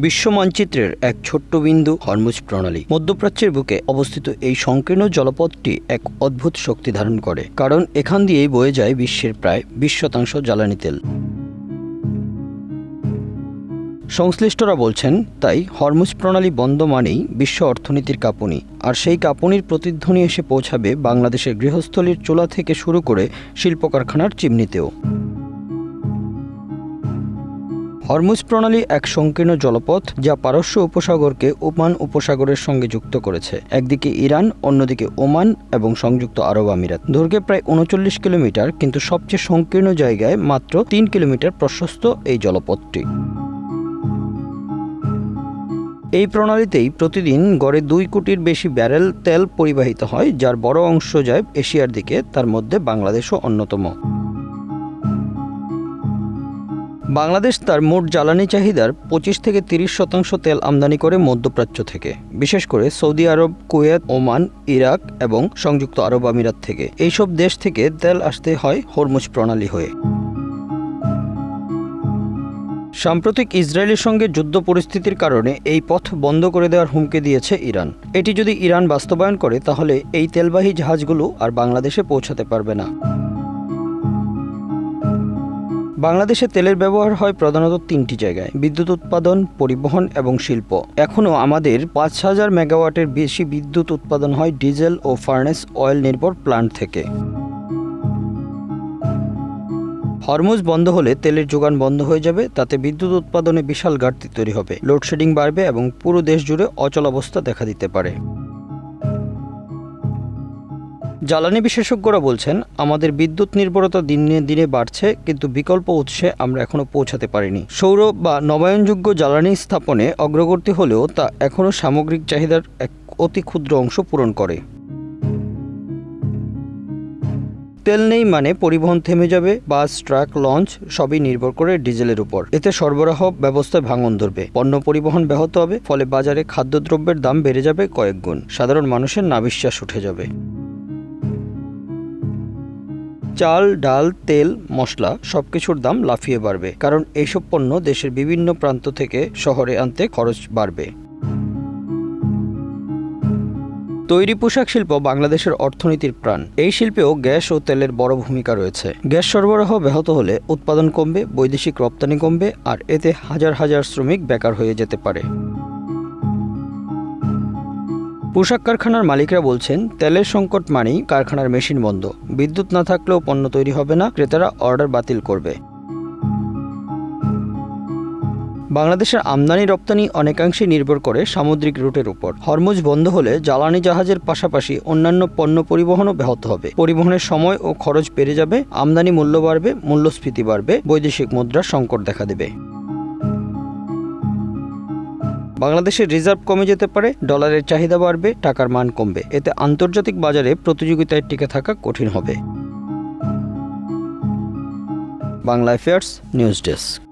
বিশ্ব মানচিত্রের এক ছোট্ট বিন্দু হরমুজ প্রণালী। মধ্যপ্রাচ্যের বুকে অবস্থিত এই সংকীর্ণ জলপথটি এক অদ্ভুত শক্তি ধারণ করে, কারণ এখান দিয়েই বয়ে যায় বিশ্বের প্রায় 20% জ্বালানি তেল। সংশ্লিষ্টরা বলছেন, তাই হরমুজ প্রণালী বন্ধ মানেই বিশ্ব অর্থনীতির কাঁপুনি, আর সেই কাঁপুনির প্রতিধ্বনি এসে পৌঁছাবে বাংলাদেশের গৃহস্থলীর চুলা থেকে শুরু করে শিল্প কারখানার চিমনিতেও। হরমুজ প্রণালী এক সংকীর্ণ জলপথ, যা পারস্য উপসাগরকে ওমান উপসাগরের সঙ্গে যুক্ত করেছে। একদিকে ইরান, অন্যদিকে ওমান এবং সংযুক্ত আরব আমিরাত। দৈর্ঘ্যে প্রায় 39 কিলোমিটার, কিন্তু সবচেয়ে সংকীর্ণ জায়গায় মাত্র 3 কিলোমিটার প্রশস্ত এই জলপথটি। এই প্রণালীতেই প্রতিদিন গড়ে 2 কোটির বেশি ব্যারেল তেল পরিবাহিত হয়, যার বড় অংশ যায় এশিয়ার দিকে, তার মধ্যে বাংলাদেশও অন্যতম। বাংলাদেশ তার মোট জ্বালানি চাহিদার 25 থেকে 30% তেল আমদানি করে মধ্যপ্রাচ্য থেকে, বিশেষ করে সৌদি আরব, কুয়েত, ওমান, ইরাক এবং সংযুক্ত আরব আমিরাত থেকে। এইসব দেশ থেকে তেল আসতে হয় হরমুজ প্রণালী হয়ে। সাম্প্রতিক ইসরায়েলের সঙ্গে যুদ্ধ পরিস্থিতির কারণে এই পথ বন্ধ করে দেওয়ার হুমকি দিয়েছে ইরান। এটি যদি ইরান বাস্তবায়ন করে, তাহলে এই তেলবাহী জাহাজগুলো আর বাংলাদেশে পৌঁছাতে পারবে না। বাংলাদেশে তেলের ব্যবহার হয় প্রধানত 3টি জায়গায়: বিদ্যুৎ উৎপাদন, পরিবহন এবং শিল্প। এখনও আমাদের 5000 মেগাওয়াটের বেশি বিদ্যুৎ উৎপাদন হয় ডিজেল ও ফার্নেস অয়েল নির্ভর প্লান্ট থেকে। হরমুজ বন্ধ হলে তেলের যোগান বন্ধ হয়ে যাবে, তাতে বিদ্যুৎ উৎপাদনে বিশাল ঘাটতি তৈরি হবে, লোডশেডিং বাড়বে এবং পুরো দেশ জুড়ে অচলাবস্থা দেখা দিতে পারে। জ্বালানি বিশেষজ্ঞরা বলছেন, আমাদের বিদ্যুৎ নির্ভরতা দিনে দিনে বাড়ছে, কিন্তু বিকল্প উৎসে আমরা এখনও পৌঁছাতে পারিনি। সৌর বা নবায়নযোগ্য জ্বালানি স্থাপনে অগ্রগতি হলেও তা এখনও সামগ্রিক চাহিদার এক অতি ক্ষুদ্র অংশ পূরণ করে। তেল নেই মানে পরিবহন থেমে যাবে। বাস, ট্রাক, লঞ্চ সবই নির্ভর করে ডিজেলের উপর। এতে সরবরাহ ব্যবস্থায় ভাঙন ধরবে, পণ্য পরিবহন ব্যাহত হবে, ফলে বাজারে খাদ্যদ্রব্যের দাম বেড়ে যাবে কয়েক গুণ। সাধারণ মানুষের নাভিশ্বাস উঠে যাবে। চাল, ডাল, তেল, মশলা সবকিছুর দাম লাফিয়ে বাড়বে, কারণ এইসব পণ্য দেশের বিভিন্ন প্রান্ত থেকে শহরে আনতে খরচ বাড়বে। তৈরি পোশাক শিল্প বাংলাদেশের অর্থনীতির প্রাণ। এই শিল্পেও গ্যাস ও তেলের বড় ভূমিকা রয়েছে। গ্যাস সরবরাহ ব্যাহত হলে উৎপাদন কমবে, বৈদেশিক রপ্তানি কমবে, আর এতে হাজার হাজার শ্রমিক বেকার হয়ে যেতে পারে। পোশাক কারখানার মালিকরা বলছেন, তেলের সংকট মানেই কারখানার মেশিন বন্ধ। বিদ্যুৎ না থাকলেও পণ্য তৈরি হবে না, ক্রেতারা অর্ডার বাতিল করবে। বাংলাদেশের আমদানি রপ্তানি অনেকাংশে নির্ভর করে সামুদ্রিক রুটের উপর। হরমুজ বন্ধ হলে জ্বালানি জাহাজের পাশাপাশি অন্যান্য পণ্য পরিবহনও ব্যাহত হবে। পরিবহনের সময় ও খরচ বেড়ে যাবে, আমদানি মূল্য বাড়বে, মূল্যস্ফীতি বাড়বে, বৈদেশিক মুদ্রার সংকট দেখা দেবে। বাংলাদেশের রিজার্ভ কমে যেতে পারে, ডলারের চাহিদা বাড়বে, টাকার মান কমবে। এতে আন্তর্জাতিক বাজারে প্রতিযোগিতায় টিকে থাকা কঠিন হবে। Bangla affairs news desk.